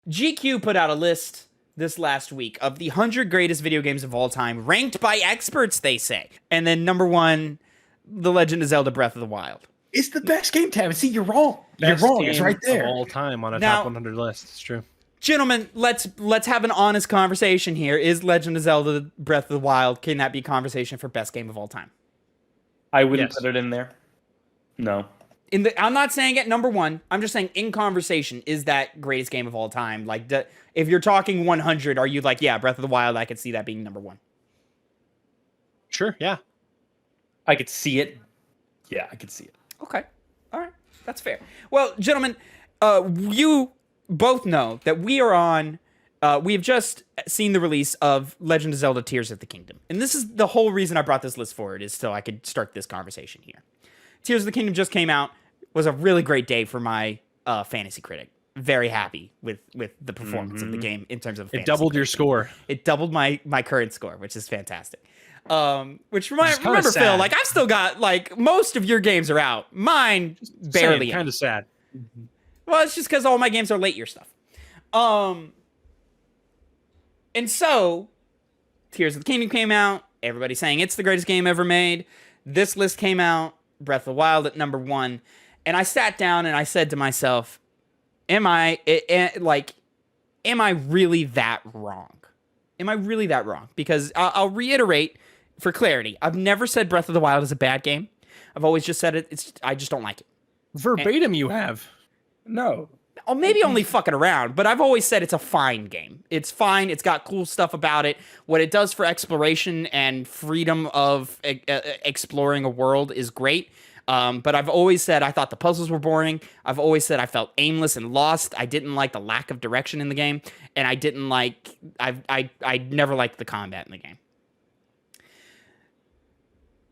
GQ put out a list this last week of the 100 greatest video games of all time, ranked by experts, they say. And then number 1, The Legend of Zelda Breath of the Wild. It's the best game, Tavin. See, you're wrong. Best you're wrong. game It's right there. of all time on a Now- top 100 list. It's true. Gentlemen, let's have an honest conversation here. Is Legend of Zelda Breath of the Wild, can that be a conversation for best game of all time? I wouldn't Yes. put it in there. No. I'm not saying at number 1. I'm just saying in conversation, is that greatest game of all time? Like, if you're talking 100, are you like, yeah, Breath of the Wild, I could see that being number 1? Sure, yeah. I could see it. Yeah, I could see it. Okay. All right. That's fair. Well, gentlemen, you both know that we have just seen the release of Legend of Zelda Tears of the Kingdom. And this is the whole reason I brought this list forward, is so I could start this conversation here. Tears of the Kingdom just came out. Was a really great day for my fantasy critic. Very happy with the performance of the game in terms of fantasy It doubled your critic. score. It doubled my current score, which is fantastic. Which kinda remember, Phil, sad. like I've still got, like, most of your games are out. Mine barely. Kind of sad. Well, it's just because all my games are late year stuff. And so, Tears of the Kingdom came out. Everybody saying it's the greatest game ever made. This list came out. Breath of the Wild at number 1. And I sat down and I said to myself, am I really that wrong? Am I really that wrong? Because I'll reiterate for clarity. I've never said Breath of the Wild is a bad game. I've always just said I just don't like it. Verbatim, you have. No. Oh, maybe only fucking around, but I've always said it's a fine game. It's fine. It's got cool stuff about it. What it does for exploration and freedom of exploring a world is great. But I've always said I thought the puzzles were boring. I've always said I felt aimless and lost. I didn't like the lack of direction in the game, and I didn't like. I never liked the combat in the game.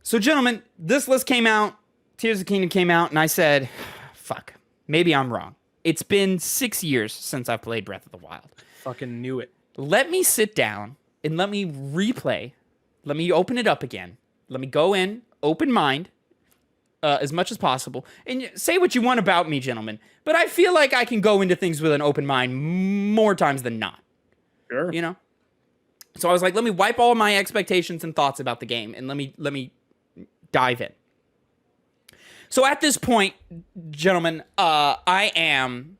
So, gentlemen, this list came out. Tears of the Kingdom came out, and I said, "Fuck, maybe I'm wrong." It's been 6 years since I've played Breath of the Wild. Fucking knew it. Let me sit down and let me replay. Let me open it up again. Let me go in, open mind, as much as possible. And say what you want about me, gentlemen, but I feel like I can go into things with an open mind more times than not. Sure. You know? So I was like, let me wipe all my expectations and thoughts about the game, and let me dive in. So at this point, gentlemen, I am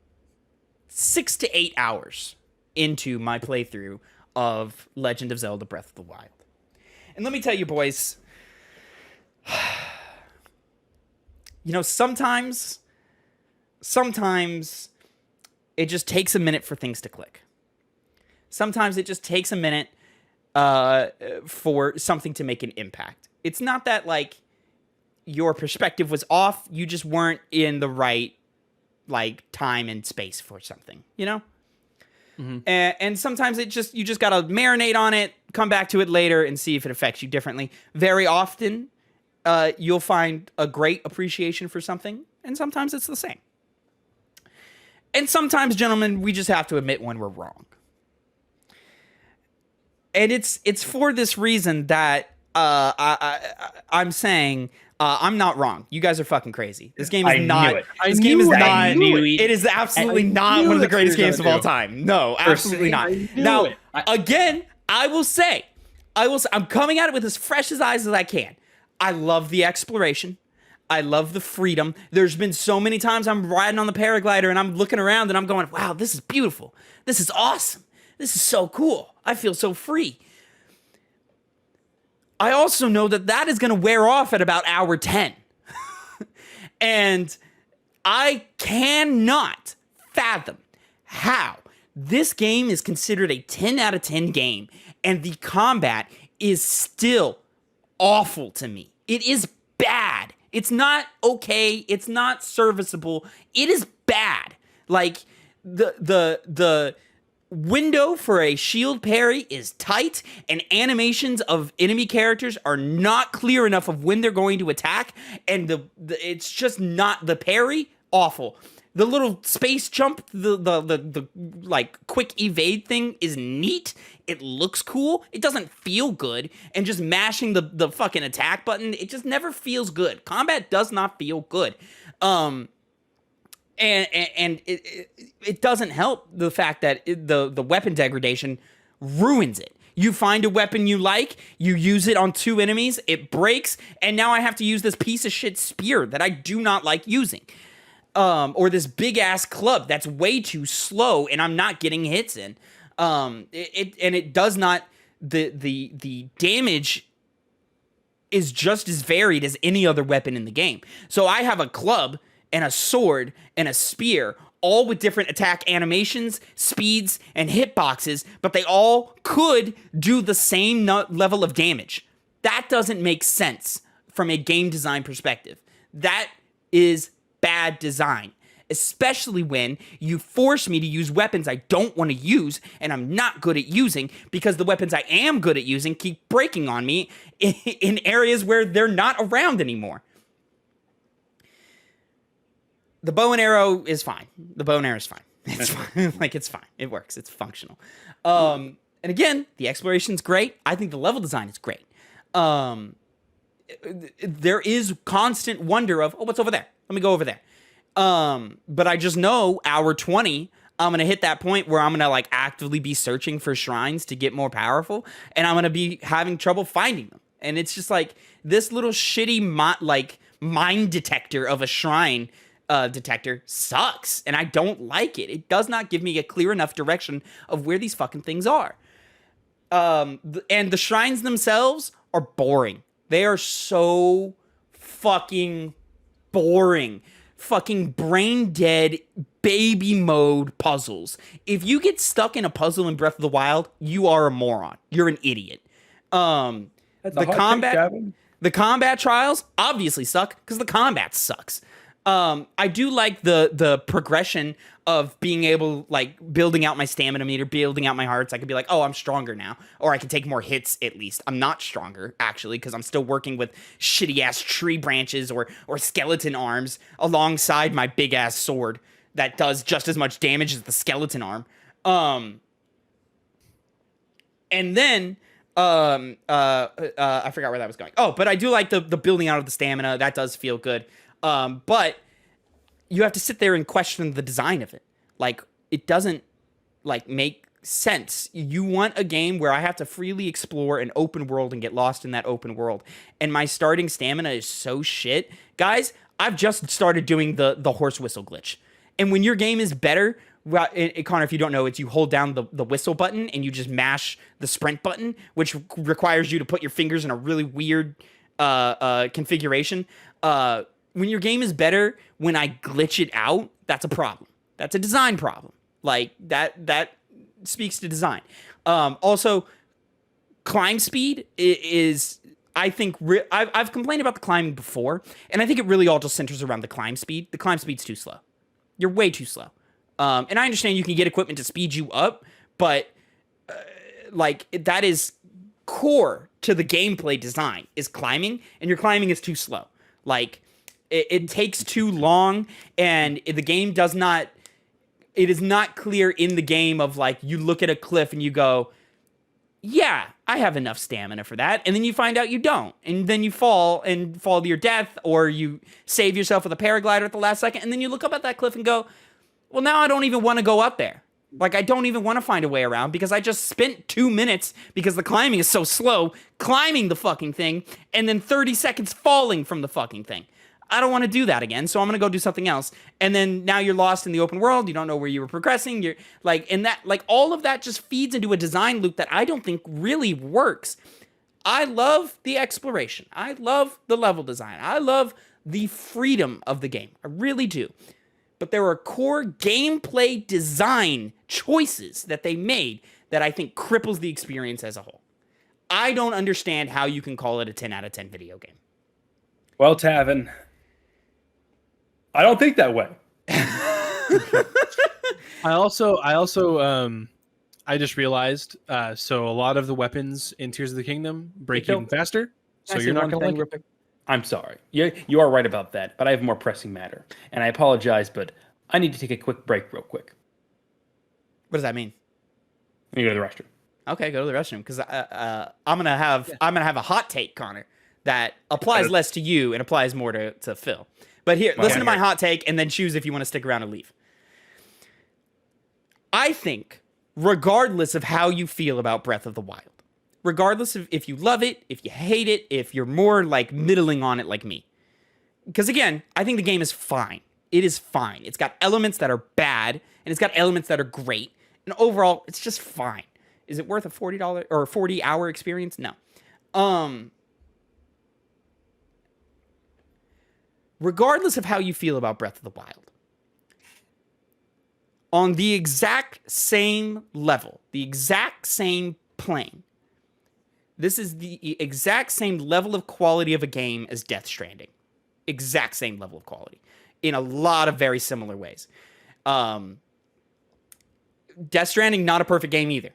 6 to 8 hours into my playthrough of Legend of Zelda Breath of the Wild. And let me tell you, boys, you know, sometimes it just takes a minute for things to click. Sometimes it just takes a minute for something to make an impact. It's not that, like, your perspective was off. You just weren't in the right, like, time and space for something, you know? Mm-hmm. And sometimes you just gotta marinate on it, come back to it later, and see if it affects you differently. Very often, you'll find a great appreciation for something, and sometimes it's the same. And sometimes, gentlemen, we just have to admit when we're wrong. And it's for this reason that I'm saying I'm not wrong. You guys are fucking crazy. This game is not. This game is not. It is absolutely not one of the greatest games of all time. No, absolutely not. Now, again, I will say, I'm coming at it with as fresh as eyes as I can. I love the exploration. I love the freedom. There's been so many times I'm riding on the paraglider and I'm looking around and I'm going, wow, this is beautiful. This is awesome. This is so cool. I feel so free. I also know that is going to wear off at about hour 10. And I cannot fathom how this game is considered a 10 out of 10 game and the combat is still awful to me. It is bad. It's not okay. It's not serviceable. It is bad. Like, the window for a shield parry is tight, and animations of enemy characters are not clear enough of when they're going to attack, and it's just not the parry. Awful. The little space jump, the like quick evade thing is neat. It looks cool. It doesn't feel good, and just mashing the fucking attack button, it just never feels good. Combat does not feel good. and it doesn't help the fact that the weapon degradation ruins it. You find a weapon you like, you use it on 2 enemies, it breaks, and now I have to use this piece of shit spear that I do not like using. Or this big ass club that's way too slow and I'm not getting hits in. It does not, the damage is just as varied as any other weapon in the game. So I have a club and a sword and a spear, all with different attack animations, speeds, and hitboxes, but they all could do the same level of damage. That doesn't make sense from a game design perspective. That is bad design, especially when you force me to use weapons I don't want to use and I'm not good at using, because the weapons I am good at using keep breaking on me in areas where they're not around anymore. The bow and arrow is fine. The bow and arrow is fine. It's fine. Like, it's fine. It works. It's functional. And again, the exploration's great. I think the level design is great. There is constant wonder of, oh, what's over there? Let me go over there. But I just know hour 20, I'm going to hit that point where I'm going to like actively be searching for shrines to get more powerful. And I'm going to be having trouble finding them. And it's just like this little shitty mind detector of a shrine detector sucks, and I don't like it. It does not give me a clear enough direction of where these fucking things are. And the shrines themselves are boring. They are so fucking boring. Fucking brain dead baby mode puzzles. If you get stuck in a puzzle in Breath of the Wild, you are a moron. You're an idiot. The combat trials obviously suck because the combat sucks. I do like the progression of being able, like, building out my stamina meter, building out my hearts. I could be like, oh, I'm stronger now. Or I can take more hits, at least. I'm not stronger, actually, because I'm still working with shitty-ass tree branches or skeleton arms alongside my big-ass sword that does just as much damage as the skeleton arm. And then... I forgot where that was going. Oh, but I do like the building out of the stamina. That does feel good. But you have to sit there and question the design of it. Like, it doesn't, like, make sense. You want a game where I have to freely explore an open world and get lost in that open world. And my starting stamina is so shit. Guys, I've just started doing the horse whistle glitch. And when your game is better, well, Connor, if you don't know, it's you hold down the whistle button and you just mash the sprint button, which requires you to put your fingers in a really weird configuration. When your game is better, when I glitch it out, that's a problem. That's a design problem. Like, that speaks to design. Also, climb speed is, I think, I've complained about the climbing before, and I think it really all just centers around the climb speed. The climb speed's too slow. You're way too slow. And I understand you can get equipment to speed you up, but, that is core to the gameplay design, is climbing, and your climbing is too slow. Like, it takes too long, and the game does not... It is not clear in the game of, like, you look at a cliff and you go, yeah, I have enough stamina for that. And then you find out you don't. And then you fall to your death, or you save yourself with a paraglider at the last second. And then you look up at that cliff and go, well, now I don't even want to go up there. Like, I don't even want to find a way around because I just spent 2 minutes, because the climbing is so slow, climbing the fucking thing, and then 30 seconds falling from the fucking thing. I don't want to do that again, so I'm going to go do something else. And then now you're lost in the open world. You don't know where you were progressing. You're like, and that, like, all of that just feeds into a design loop that I don't think really works. I love the exploration. I love the level design. I love the freedom of the game. I really do. But there are core gameplay design choices that they made that I think cripples the experience as a whole. I don't understand how you can call it a 10 out of 10 video game. Well, Tavin, I don't think that way. I just realized, so a lot of the weapons in Tears of the Kingdom break even faster. So you're not going to like it. I'm sorry. You are right about that, but I have a more pressing matter. And I apologize, but I need to take a quick break real quick. What does that mean? Let me go to the restroom. Okay, go to the restroom, because I'm gonna have a hot take, Connor. that applies less to you and applies more to Phil. But here, listen to my hot take and then choose if you want to stick around and leave. I think, regardless of how you feel about Breath of the Wild, regardless of if you love it, if you hate it, if you're more like middling on it like me, because again, I think the game is fine. It is fine. It's got elements that are bad, and it's got elements that are great. And overall, it's just fine. Is it worth a $40 or a 40-hour experience? No. Regardless of how you feel about Breath of the Wild, on the exact same level, the exact same plane, this is the exact same level of quality of a game as Death Stranding. Exact same level of quality in a lot of very similar ways. Death Stranding, not a perfect game either.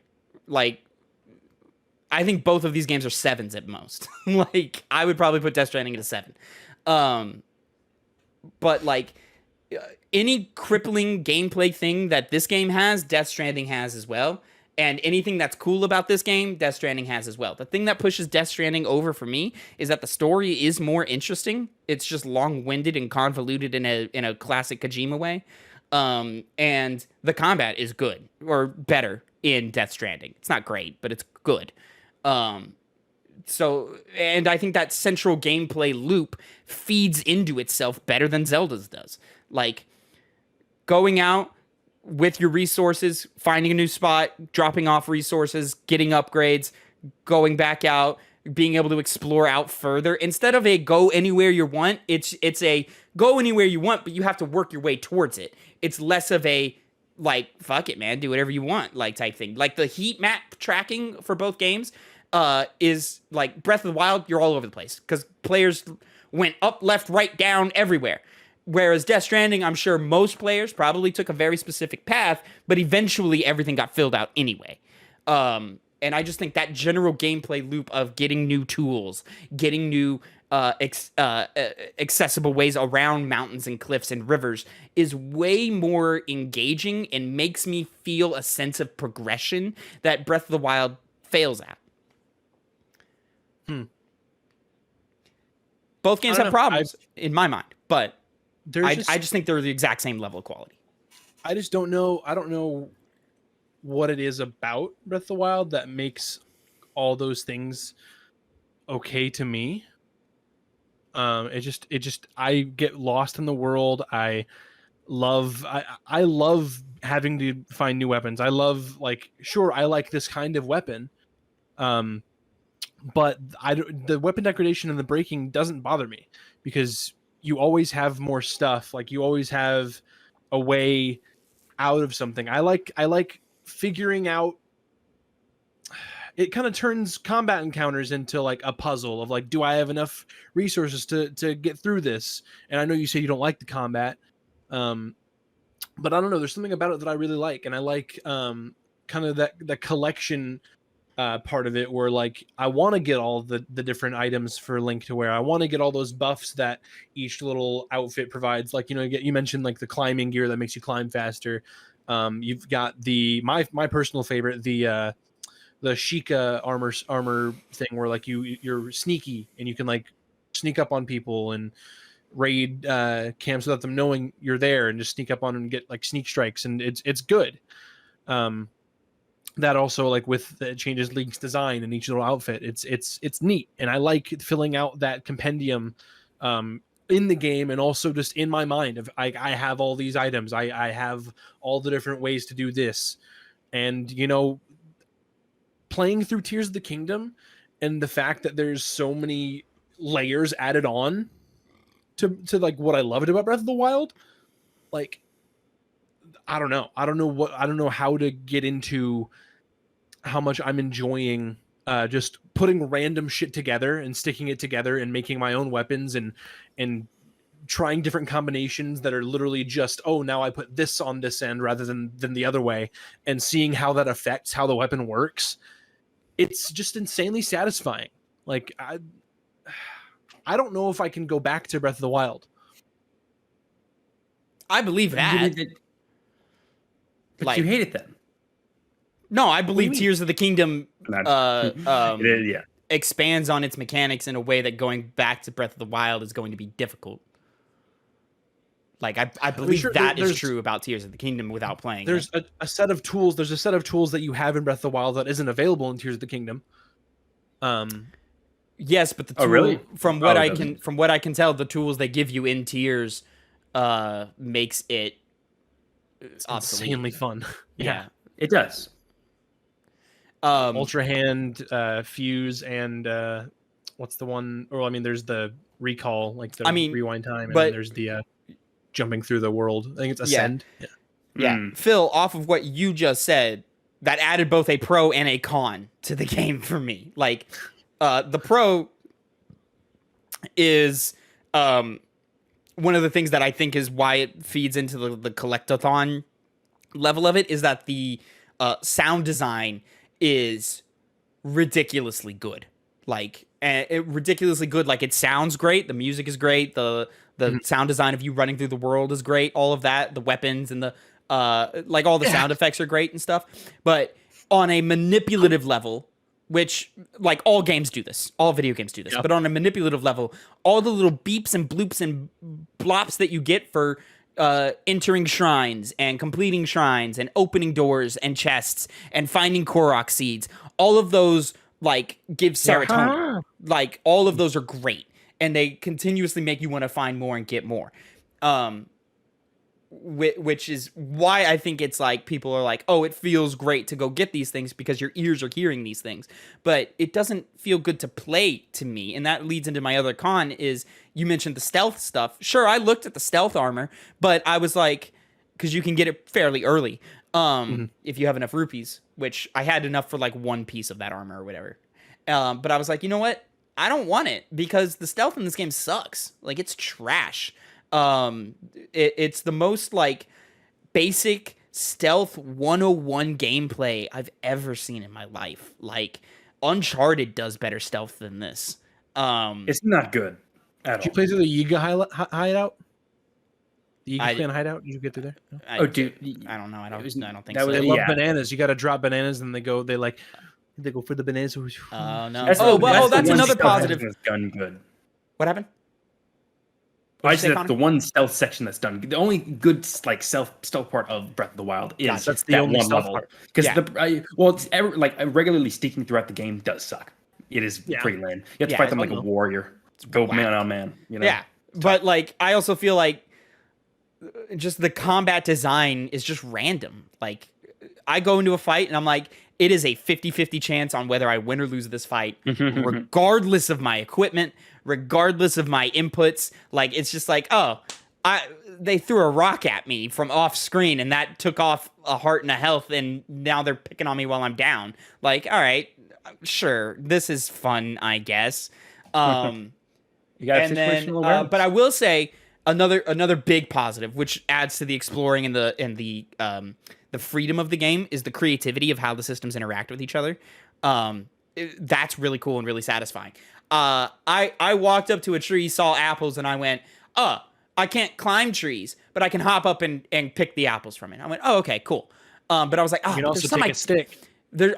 Like, I think both of these games are 7s at most. Like, I would probably put Death Stranding at a 7. But like, any crippling gameplay thing that this game has, Death Stranding has as well. And anything that's cool about this game, Death Stranding has as well. The thing that pushes Death Stranding over for me is that the story is more interesting. It's just long-winded and convoluted in a classic Kojima way. And the combat is good, or better, in Death Stranding. It's not great, but it's good. So, and I think that central gameplay loop feeds into itself better than Zelda's does. Like, going out with your resources, finding a new spot, dropping off resources, getting upgrades, going back out, being able to explore out further. Instead of a go anywhere you want, it's a go anywhere you want, but you have to work your way towards it. It's less of a, like, fuck it, man, do whatever you want, like, type thing. Like, the heat map tracking for both games is, like, Breath of the Wild, you're all over the place, because players went up, left, right, down, everywhere. Whereas Death Stranding, I'm sure most players probably took a very specific path, but eventually everything got filled out anyway. And I just think that general gameplay loop of getting new tools, getting new accessible ways around mountains and cliffs and rivers is way more engaging and makes me feel a sense of progression that Breath of the Wild fails at. Both games have problems in my mind, but I just think they're the exact same level of quality. I just don't know. I don't know what it is about Breath of the Wild that makes all those things okay to me. I get lost in the world. I love having to find new weapons. I love, like, sure, I like this kind of weapon. But the weapon degradation and the breaking doesn't bother me because you always have more stuff. Like, you always have a way out of something. I like figuring out. It kind of turns combat encounters into like a puzzle of like, do I have enough resources to get through this? And I know you say you don't like the combat, but I don't know. There's something about it that I really like, and I like kind of the collection part of it, where like I want to get all the different items for Link to wear. I want to get all those buffs that each little outfit provides. Like, you mentioned like the climbing gear that makes you climb faster. You've got my personal favorite, the Sheikah armor thing, where like you're sneaky and you can like sneak up on people and raid camps without them knowing you're there, and just sneak up on them and get like sneak strikes, and it's good. That also, like, with the changes Link's design in each little outfit, it's neat, and I like filling out that compendium in the game, and also just in my mind of I have all these items, I have all the different ways to do this, and playing through Tears of the Kingdom and the fact that there's so many layers added on to like what I loved about Breath of the Wild, like, I don't know how to get into how much I'm enjoying just putting random shit together and sticking it together and making my own weapons and trying different combinations that are literally just, oh, now I put this on this end rather than the other way, and seeing how that affects how the weapon works. It's just insanely satisfying. Like, I don't know if I can go back to Breath of the Wild. I believe that. But you hate it then. No, I believe Tears of the Kingdom. It is, yeah. expands on its mechanics in a way that going back to Breath of the Wild is going to be difficult. Like I believe that is true about Tears of the Kingdom without playing. There's a set of tools. There's a set of tools that you have in Breath of the Wild that isn't available in Tears of the Kingdom. Yes, but the tool, really? from what I can tell, the tools they give you in Tears makes it insanely fun. Yeah, it does. Ultra Hand, Fuse, and what's the one? Or I mean, there's the Recall, like the rewind time, and then there's the jumping through the world. I think it's Ascend. Yeah. Phil, off of what you just said, that added both a pro and a con to the game for me. Like, the pro is one of the things that I think is why it feeds into the collectathon level of it, is that the sound design is ridiculously good. Like, ridiculously good. Like, it sounds great. The music is great. The sound design of you running through the world is great. All of that, the weapons and the like, all the sound effects are great and stuff. But on a manipulative level, which, like, all games do this, all video games do this, but on a manipulative level, all the little beeps and bloops and blops that you get for entering shrines and completing shrines and opening doors and chests and finding Korok seeds, all of those, like, give serotonin. Like, all of those are great. And they continuously make you want to find more and get more. Which is why I think it's like, people are like, oh, it feels great to go get these things because your ears are hearing these things. But it doesn't feel good to play to me. And that leads into my other con is, you mentioned the stealth stuff. Sure, I looked at the stealth armor, but I was like, because you can get it fairly early if you have enough rupees, which I had enough for like one piece of that armor or whatever. But I was like, you know what? I don't want it because the stealth in this game sucks. Like, it's trash. It's the most, like, basic stealth 101 gameplay I've ever seen in my life. Like, Uncharted does better stealth than this. It's not good at all. Did you play through the Yiga hideout? The Yiga clan hideout? Did you get through there? No? Dude, I don't know. I don't think so. They love bananas. You got to drop bananas, and they go for the bananas. Oh, no. That's another positive. That's done good. What happened? I said that's the one stealth section that's done. The only good, like, stealth part of Breath of the Wild is that's the only one level. Because regularly sneaking throughout the game does suck. It is pretty lame. You have to fight them like a warrior. Go man on man. You know? Yeah, but, like, I also feel like just the combat design is just random. Like, I go into a fight and I'm like, it is a 50-50 chance on whether I win or lose this fight, regardless of my equipment, regardless of my inputs. Like, it's just like, oh, they threw a rock at me from off screen and that took off a heart and a health, and now they're picking on me while I'm down. Like, all right, sure, this is fun, I guess. You got situational awareness. But I will say another big positive, which adds to the exploring and the freedom of the game, is the creativity of how the systems interact with each other. That's really cool and really satisfying. I walked up to a tree, saw apples, and I went, oh, I can't climb trees, but I can hop up and pick the apples from it. I went, oh, okay, cool. But I was like, oh, you can also take a stick.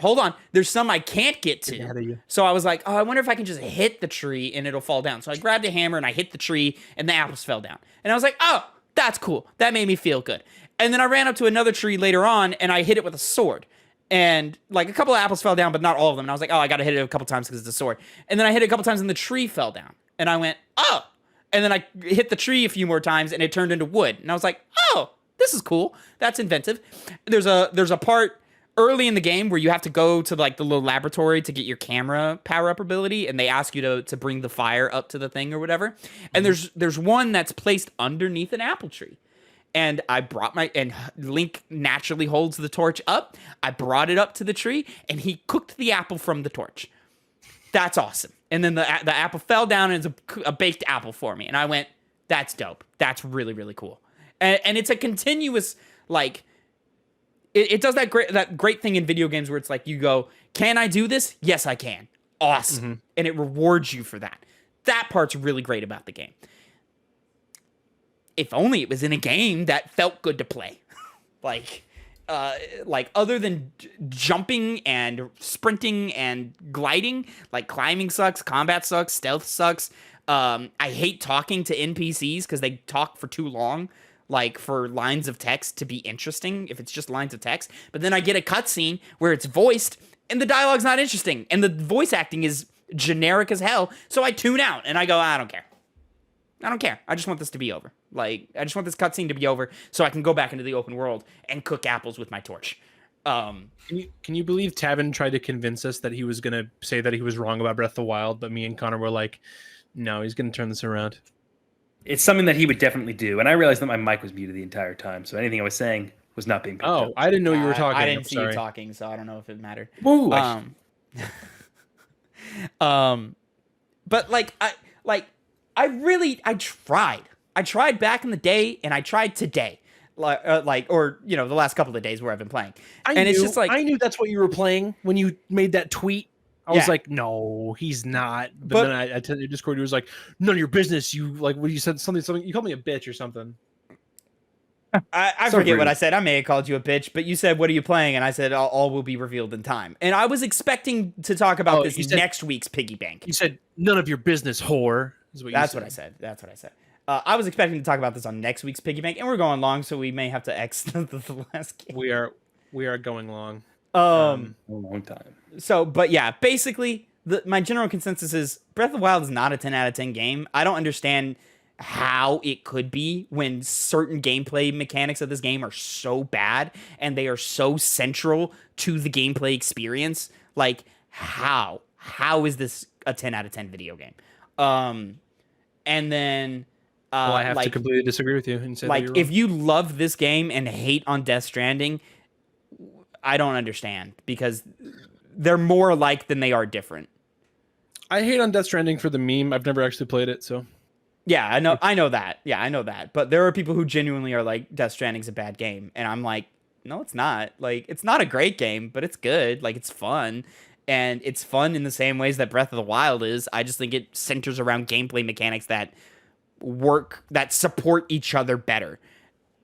Hold on. There's some I can't get to. So I was like, oh, I wonder if I can just hit the tree and it'll fall down. So I grabbed a hammer and I hit the tree and the apples fell down. And I was like, oh, that's cool. That made me feel good. And then I ran up to another tree later on and I hit it with a sword. And, like, a couple of apples fell down, but not all of them. And I was like, oh, I got to hit it a couple times because it's a sword. And then I hit it a couple times and the tree fell down. And I went, oh. And then I hit the tree a few more times and it turned into wood. And I was like, oh, this is cool. That's inventive. There's a part early in the game where you have to go to, like, the little laboratory to get your camera power up ability, and they ask you to bring the fire up to the thing or whatever. And there's one that's placed underneath an apple tree. And and Link naturally holds the torch up. I brought it up to the tree and he cooked the apple from the torch. That's awesome. And then the apple fell down and it's a baked apple for me. And I went, that's dope. That's really, really cool. And it's a continuous, like, it does that great thing in video games where it's like, you go, can I do this? Yes, I can. Awesome. And it rewards you for that. That part's really great about the game. If only it was in a game that felt good to play. Like, like other than jumping and sprinting and gliding, like climbing sucks, combat sucks, stealth sucks. I hate talking to NPCs because they talk for too long, like for lines of text to be interesting if it's just lines of text. But then I get a cutscene where it's voiced and the dialogue's not interesting and the voice acting is generic as hell. So I tune out and I go, I don't care. I don't care. I just want this to be over. Like, I just want this cutscene to be over so I can go back into the open world and cook apples with my torch. Can you believe Tavin tried to convince us that he was going to say that he was wrong about Breath of the Wild, but me and Connor were like, no, he's going to turn this around. It's something that he would definitely do. And I realized that my mic was muted the entire time. So anything I was saying was not being picked up. I didn't know you were talking. I didn't see you talking, so I don't know if it mattered. Woo! But I tried back in the day and I tried today. Or the last couple of days where I've been playing. It's just like, I knew that's what you were playing when you made that tweet. I was like, no, he's not. But then I tell you, Discord, he was like, none of your business. You like when you said something. You called me a bitch or something. I forget what I said. I may have called you a bitch, but you said, "What are you playing?" And I said, "All will be revealed in time." And I was expecting to talk about this next week's piggy bank. You said, "None of your business, whore." That's what I said. That's what I said. I was expecting to talk about this on next week's piggy bank, and we're going long, so we may have to X the last game. We are going long. A long time. So, but yeah, basically, my general consensus is Breath of the Wild is not a 10 out of 10 game. I don't understand how it could be when certain gameplay mechanics of this game are so bad and they are so central to the gameplay experience. Like, how is this a 10 out of 10 video game? And then I have to completely disagree with you and say like, if you love this game and hate on Death Stranding, I don't understand, because they're more alike than they are different. I hate on Death Stranding for the meme. I've never actually played it, so. Yeah, I know that. Yeah, I know that. But there are people who genuinely are like, Death Stranding's a bad game. And I'm like, no, it's not. Like, it's not a great game, but it's good. Like, it's fun. And it's fun in the same ways that Breath of the Wild is. I just think it centers around gameplay mechanics that support each other better.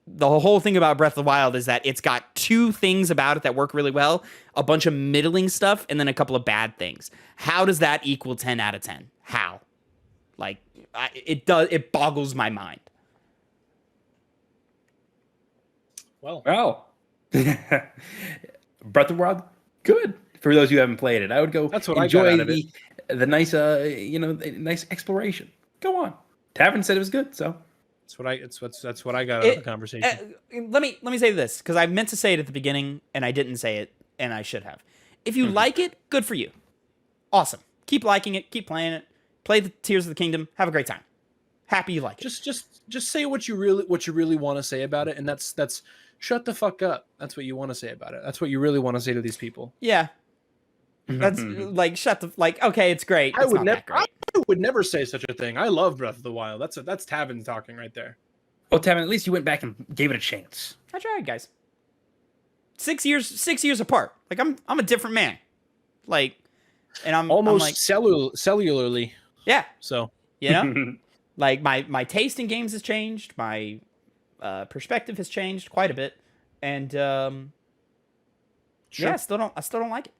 The whole thing about Breath of the Wild is that it's got two things about it that work really well, a bunch of middling stuff, and then a couple of bad things. How does that equal 10 out of 10? How? Like, it boggles my mind. Well, Breath of the Wild, good. For those who haven't played it, I would go. That's what enjoy I got out of it. The nice, nice exploration. Go on. Tavin said it was good, so that's what I got out of the conversation. Let me say this, because I meant to say it at the beginning and I didn't say it, and I should have. If you like it, good for you. Awesome. Keep liking it. Keep playing it. Play the Tears of the Kingdom. Have a great time. Happy you like it. Just say what you really want to say about it, and that's shut the fuck up. That's what you want to say about it. That's what you really want to say to these people. Yeah. That's like okay, it's great. I would never say such a thing. I love Breath of the Wild. That's Tavin talking right there. Well, Tavin, at least you went back and gave it a chance. I tried, guys. 6 years apart. Like, I'm a different man. Like, and I'm like, cellularly. Yeah. So like my taste in games has changed. My perspective has changed quite a bit, and sure. I still don't like it.